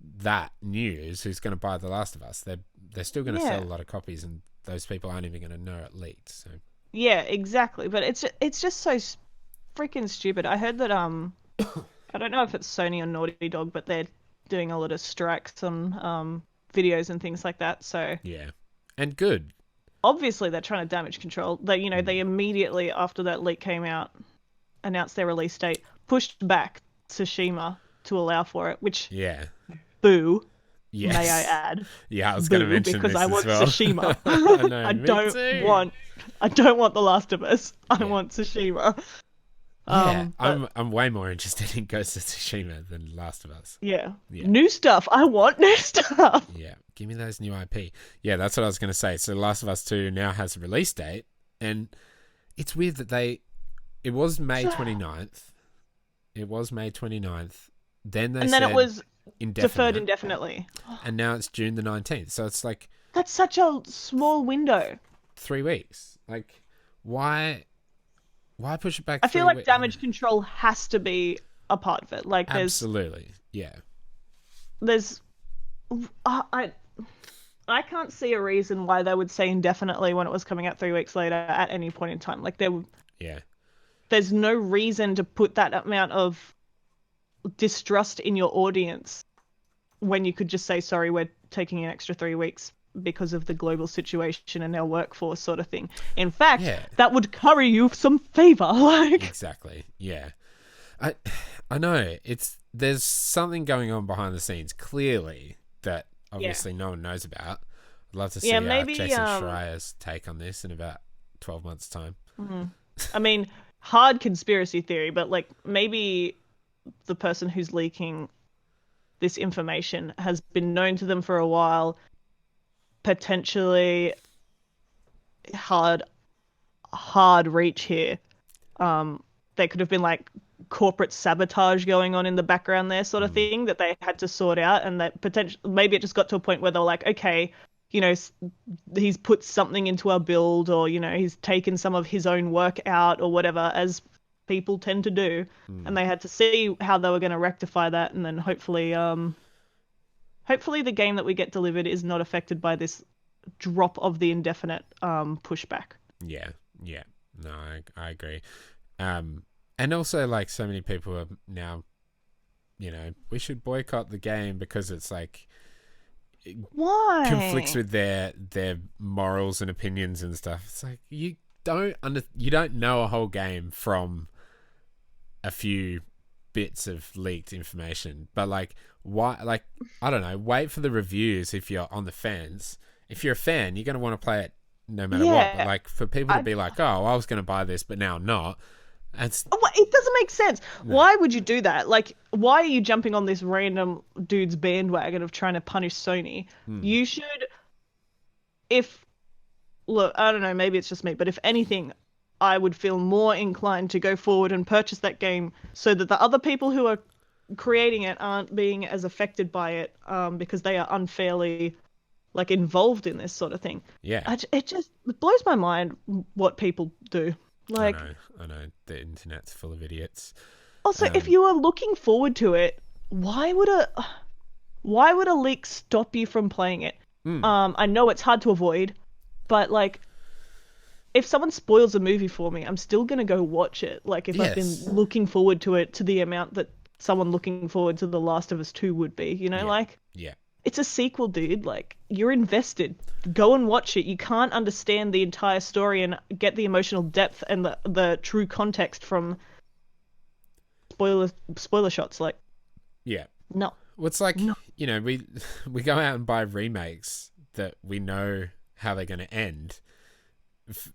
that news who's going to buy The Last of Us. They're still going to yeah, sell a lot of copies, and those people aren't even going to know it leaked. So yeah, exactly. But it's just so freaking stupid. I heard that I don't know if it's Sony or Naughty Dog, but they're doing a lot of strikes on videos and things like that. So yeah, and good. obviously they're trying to damage control. They Mm. they immediately after that leak came out announced their release date, pushed back Tsushima to allow for it, which Yeah. boo, may I Yes. add, Yeah, I was going to boo, mention because this I as want well. Tsushima. I know, I me don't too. want I don't want The Last of Us. I Yeah. want Tsushima. Yeah, But I'm way more interested in Ghost of Tsushima than Last of Us. yeah, Yeah. new stuff. I want new stuff. Yeah. Give me those new IP. Yeah, that's what I was going to say. So Last of Us 2 now has a release date, and it's weird that it was May 29th. It was May 29th. Then they And then said it was deferred indefinite, indefinitely. and now it's June the 19th. So it's like That's such a small window. 3 weeks. Like, why push it back I feel 3 like weeks? damage control has to be a part of it. Like Absolutely. Yeah. there's I I can't see a reason why they would say indefinitely when it was coming out 3 weeks later at any point in time. Like Yeah. there's no reason to put that amount of distrust in your audience when you could just say sorry, we're taking an extra 3 weeks because of the global situation and our workforce sort of thing. In fact, Yeah. that would curry you some favor. Like, Exactly. Yeah. I I know there's something going on behind the scenes clearly that yeah, obviously no one knows about. I'd love to see yeah, maybe. Jason Schreier's take on this in about 12 months' time. I mean, hard conspiracy theory, but like maybe the person who's leaking this information has been known to them for a while, potentially hard reach here. There could have been like corporate sabotage going on in the background there, sort of thing, that they had to sort out, and that potentially maybe it just got to a point where they're like, okay, he's put something into our build, or he's taken some of his own work out or whatever, as people tend to do, and they had to see how they were going to rectify that, and then hopefully the game that we get delivered is not affected by this drop of the indefinite pushback. Yeah, no, I agree. And also, like, so many people are now, we should boycott the game because it's like, why conflicts with their morals and opinions and stuff. It's like, you don't know a whole game from a few bits of leaked information, but like, why? Like, I don't know. Wait for the reviews if you're on the fence. If you're a fan, you're gonna want to play it no matter what. But like, for people to be like, oh, I was gonna buy this, but now I'm not. It doesn't make sense. No. Why would you do that? Like, why are you jumping on this random dude's bandwagon of trying to punish Sony? You should, look, I don't know, maybe it's just me, but if anything, I would feel more inclined to go forward and purchase that game so that the other people who are creating it aren't being as affected by it, because they are unfairly, like, involved in this sort of thing. Yeah. It blows my mind what people do. Like, I know. The internet's full of idiots. Also, if you are looking forward to it, why would a leak stop you from playing it? I know it's hard to avoid, but like, if someone spoils a movie for me, I'm still gonna go watch it. Like, if I've been looking forward to it to the amount that someone looking forward to The Last of Us 2 would be, like. Yeah. It's a sequel, dude. Like, you're invested. Go and watch it. You can't understand the entire story and get the emotional depth and the true context from spoiler shots. Like, yeah. No. Well, it's like, we go out and buy remakes that we know how they're going to end.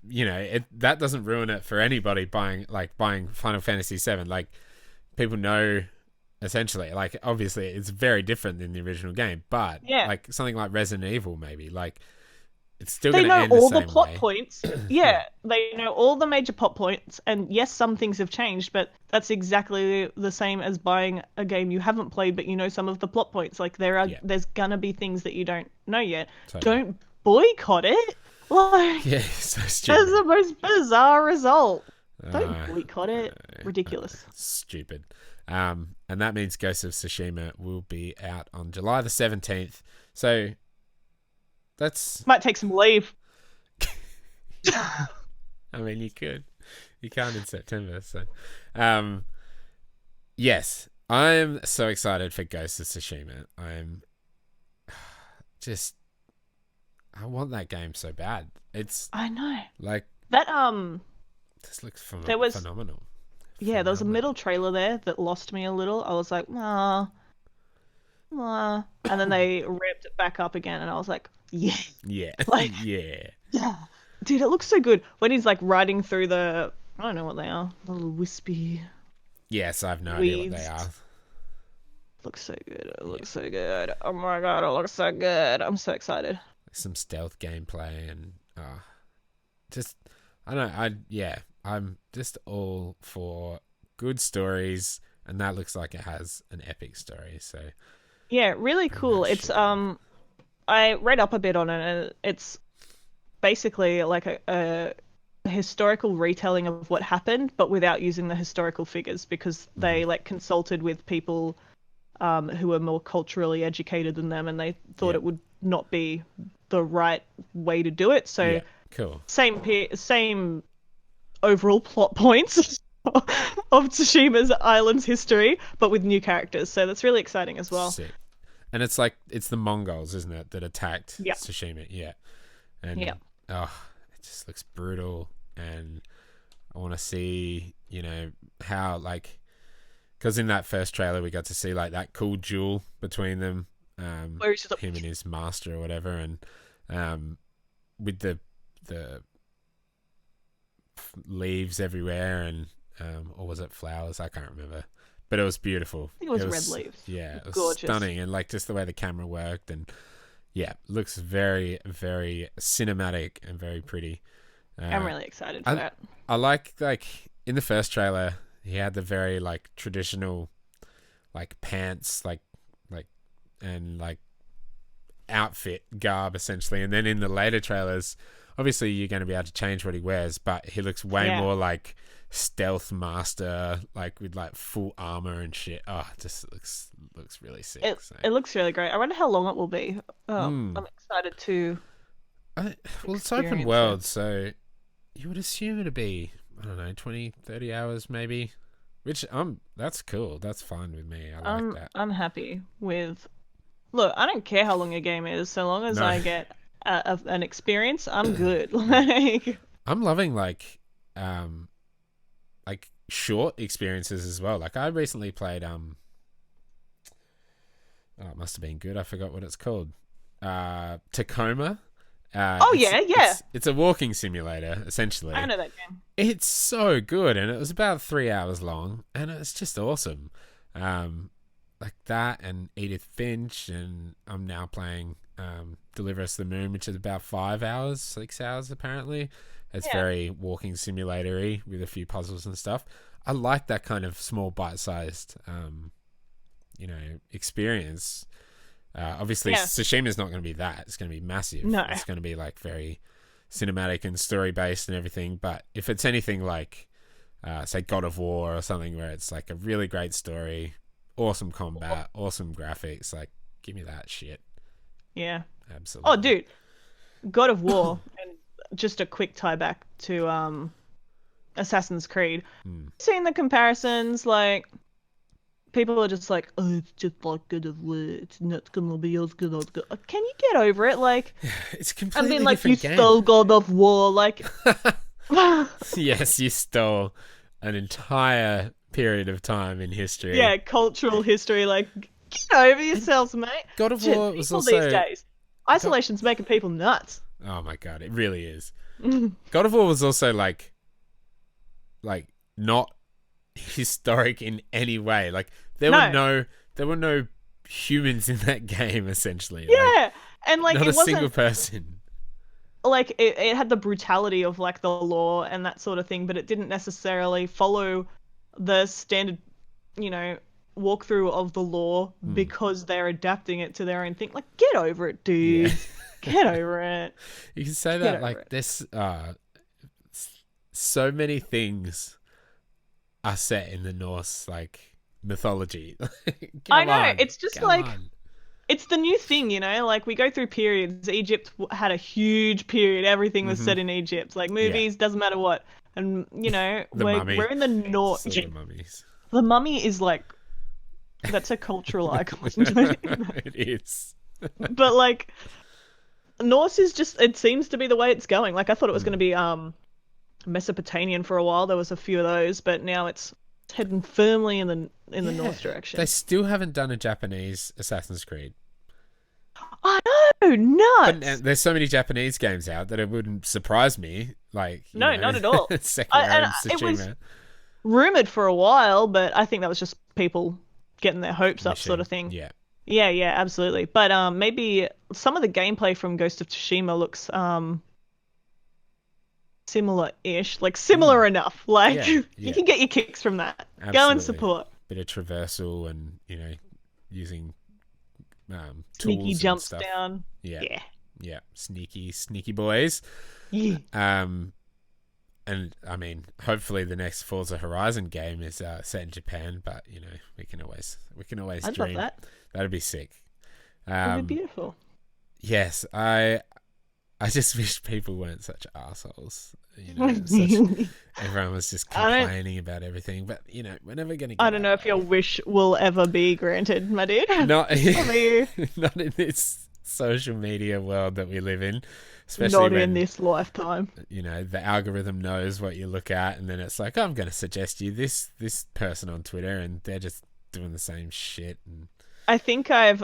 That doesn't ruin it for anybody buying Final Fantasy VII. Like, people know. Essentially, like, obviously it's very different than the original game, but like something like Resident Evil, maybe, like, it's still going to end the same way. They know all the plot points. Yeah, they know all the major plot points, and yes, some things have changed, but that's exactly the same as buying a game you haven't played, but you know some of the plot points. Like, there's gonna be things that you don't know yet. Totally. Don't boycott it. Like, so stupid. That's the most bizarre result. Don't boycott it. Ridiculous. Stupid. And that means Ghost of Tsushima will be out on July the 17th. So that's... Might take some leave. I mean, you could. You can't in September, so... yes, I'm so excited for Ghost of Tsushima. I'm just... I want that game so bad. I know. Like... That, This looks phenomenal. Yeah, there was a middle trailer there that lost me a little. I was like, and then they ramped it back up again, and I was like, yeah, like, yeah, dude, it looks so good when he's like riding through I don't know what they are, the little wispy. Yes, I have no idea what they are. Looks so good. It looks so good. Oh my god, it looks so good. I'm so excited. Some stealth gameplay and just I don't know. I'm just all for good stories, and that looks like it has an epic story. So yeah, really cool. It's I read up a bit on it, and it's basically like a historical retelling of what happened, but without using the historical figures, because they like consulted with people who were more culturally educated than them, and they thought it would not be the right way to do it. So cool. Same overall plot points of Tsushima's island's history, but with new characters. So that's really exciting as well. Sick. And it's like, it's the Mongols, isn't it, that attacked Tsushima? Yeah. And it just looks brutal. And I want to see, how, like, because in that first trailer we got to see like that cool duel between them, him and his master or whatever, and with the leaves everywhere, and or was it flowers? I can't remember. but it was beautiful. I think it was Red Leaves. Yeah, it was Gorgeous. stunning, and like just the way the camera worked, and yeah, looks very, very cinematic and very pretty. I'm really excited for that. I like in the first trailer, he had the very like traditional, like pants, like and like outfit garb essentially, and then in the later trailers, obviously you're going to be able to change what he wears, but he looks way more like stealth master, like with like full armor and shit. Oh, it just looks really sick. It looks really great. I wonder how long it will be. I'm excited to. Well, it's open world, so you would assume it'd be, I don't know, 20, 30 hours maybe. Which that's cool. That's fine with me. I like that. I'm happy with. Look, I don't care how long a game is, so long as I get an experience, I'm good. Like, I'm loving like short experiences as well. Like I recently played oh, it must have been good. I forgot what it's called. Tacoma. It's a walking simulator essentially. I know that game. It's so good, and it was about 3 hours long, and it's just awesome. Like that, and Edith Finch, and I'm now playing Deliver Us the Moon, which is about 5 hours, 6 hours apparently. It's very walking simulator-y with a few puzzles and stuff. I like that kind of small bite-sized, experience. Obviously, Tsushima's not going to be that. It's going to be massive. No. It's going to be like very cinematic and story-based and everything. But if it's anything like, say, God of War or something, where it's like a really great story, awesome combat, awesome graphics, like, give me that shit. Yeah. Absolutely. Oh, dude. God of War, and just a quick tie back to Assassin's Creed. Seeing the comparisons, like, people are just like, oh, it's just like God of War. It's not gonna be as good as God. Can you get over it? Like, it's completely like, different you game. stole God of War. Like, yes, you stole an entire period of time in history. Yeah, cultural history. Like, get over yourselves, mate. God of War was people also these days. Isolation's making people nuts. Oh my god, it really is. God of War was also like not historic in any way. Like there were no humans in that game essentially. Yeah, and like not it a wasn't single person. Like it had the brutality of like the law and that sort of thing, but it didn't necessarily follow the standard, walkthrough of the law because they're adapting it to their own thing. Like, get over it, dude. Yeah. Get over it. You can say that like this. So many things are set in the Norse like mythology. I know. It's just like it's the new thing, like we go through periods. Egypt had a huge period. Everything was set in Egypt. Like movies, doesn't matter what. And we're in the North. The mummies. The mummy is like, that's a cultural icon. It is. But like, Norse is just, it seems to be the way it's going. Like I thought it was going to be Mesopotamian for a while. There was a few of those, but now it's heading firmly in the North direction. They still haven't done a Japanese Assassin's Creed. I know, nuts. But there's so many Japanese games out that it wouldn't surprise me. Like not at all. Sekiro and Tsushima. It was rumored for a while, but I think that was just people getting their hopes up, sort of thing. Yeah, absolutely. But maybe some of the gameplay from Ghost of Tsushima looks similar-ish, like similar enough. Like you can get your kicks from that. Absolutely. Go and support. Bit of traversal and using sneaky tools jumps and stuff. Down. Yeah, sneaky boys. Yeah. And I mean, hopefully the next Forza Horizon game is set in Japan, but we can always I'd dream. love that. That'd be sick. That'd be beautiful. Yes, I just wish people weren't such assholes. Everyone was just complaining about everything, but we're never going to. I don't know if your wish will ever be granted, my dude. Not in this social media world that we live in. Especially not in this lifetime. The algorithm knows what you look at, and then it's like, I'm going to suggest you this person on Twitter, and they're just doing the same shit. And I think I've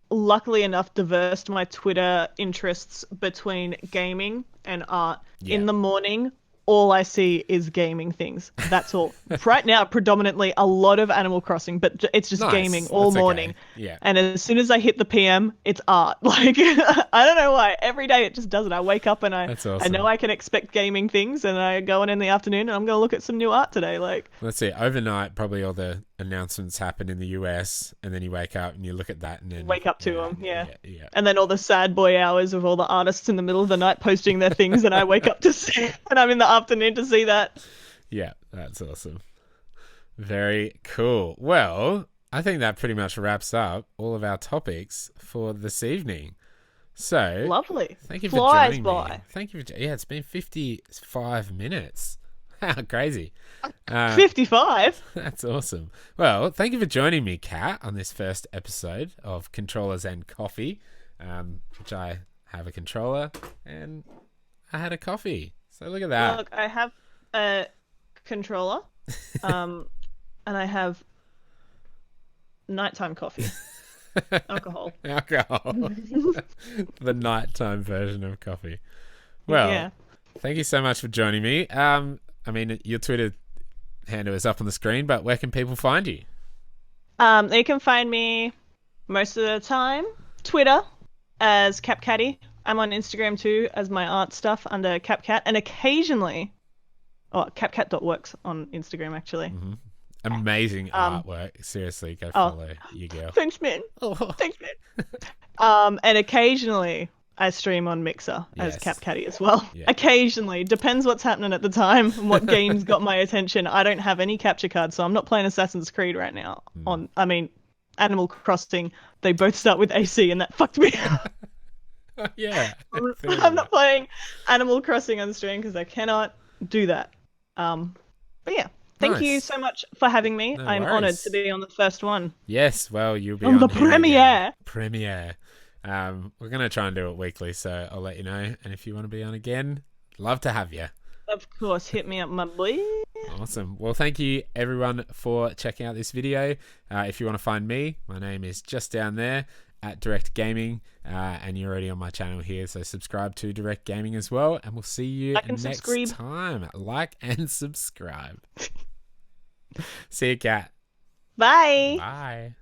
luckily enough diversified my Twitter interests between gaming and art. In the morning, all I see is gaming things. That's all. Right now, predominantly a lot of Animal Crossing, but it's just gaming Nice. all That's morning. okay. Yeah. And as soon as I hit the PM, it's art. Like I don't know why. Every day it just does it. I wake up and That's I know awesome. I can expect gaming things, and I go in the afternoon and I'm gonna look at some new art today. Like Let's see. Overnight, probably all the announcements happen in the US, and then you wake up and you look at that, and then wake up to them, yeah. yeah. And then all the sad boy hours of all the artists in the middle of the night posting their things, and I wake up to see, and I'm in the afternoon to see that. Yeah, that's awesome. Very cool. Well, I think that pretty much wraps up all of our topics for this evening. So, Lovely. thank you for Flies joining by. me. Thank you for yeah. It's been 55 minutes. How crazy! 55. That's awesome. Well, thank you for joining me, Kat, on this first episode of Controllers and Coffee, which I have a controller and I had a coffee. So look at that. Look, I have a controller, and I have nighttime coffee, alcohol. Alcohol. The nighttime version of coffee. Well, Yeah. thank you so much for joining me. I mean, your Twitter handle is up on the screen, but where can people find you? They can find me most of the time Twitter as CapCatty. I'm on Instagram too as my art stuff under CapCat, and occasionally, CapCat.works on Instagram actually. Amazing artwork. Seriously, go follow you girl. Thanks, man. Oh. Thanks, man. And occasionally I stream on Mixer as Yes. CapCatty as well. Yeah. Occasionally, depends what's happening at the time and what games got my attention. I don't have any capture cards, so I'm not playing Assassin's Creed right now. Animal Crossing. They both start with AC, and that fucked me up. Yeah. I'm not playing Animal Crossing on stream because I cannot do that. But yeah, thank you Nice. so much for having me. No I'm worries. honoured to be on the first one. Yes, well, you'll be On the here again. premiere. Premiere. We're going to try and do it weekly, so I'll let you know. And if you want to be on again, love to have you. Of course, hit me up, my boy. Awesome. Well, thank you everyone for checking out this video. If you want to find me, my name is just down there at Direckt Gaming, and you're already on my channel here, so subscribe to Direckt Gaming as well, and we'll see you Like and next subscribe. time. Like and subscribe. See you, Kat. Bye. Bye.